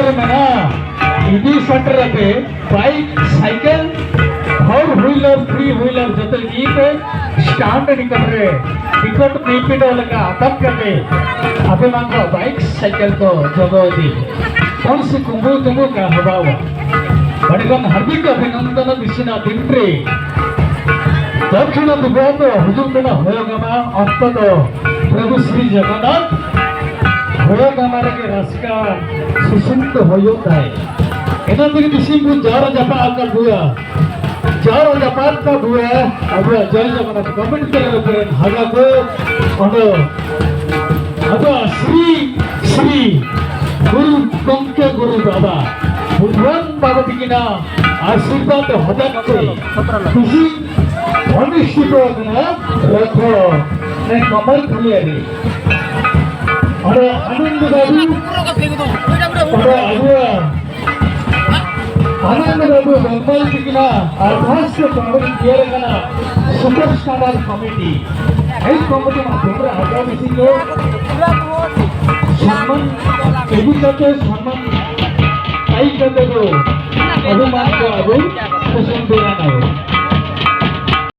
रे मना इदी सेंटर पे bike cycle four wheeler three wheeler जते ई पे स्टैंड निकल रहे टिकट नहीं पिटो लगा तब करते अबे मांगो बाइक साइकिल को जगह दी कौन सी कुंभू कुंभू का हवावा बड़गन हार्दिक अभिनंदन दिसिना दिनरे दक्षिण दिवस हुजूर होयगमा अंतत प्रभु श्री जगन्नाथ होयगमा के रास्का सुसंत होयोताय एना दिग दिसिमु जार जपा आकर बुया जार जपात का बुया अब जय जगन्नाथ कमेंट करे पर हागा को अनो अब श्री श्री गुरु कंके गुरु बाबा बुद्धन बाबा दिकिना आशीर्वाद होता नते खुशी अनिश्चित होना रखो ने कमर खुलियारी अरे आनंद बाबू अरे आबुआ आनंद बाबू बंगाल दिकिना अर्थास के कमर किया कना सुपर स्टार कमिटी এই কমিটি মাধ্যমে আগামী দিনে সম্মান এদিকে সম্মান পাই করতে গো অভিমান को अब पसंद देना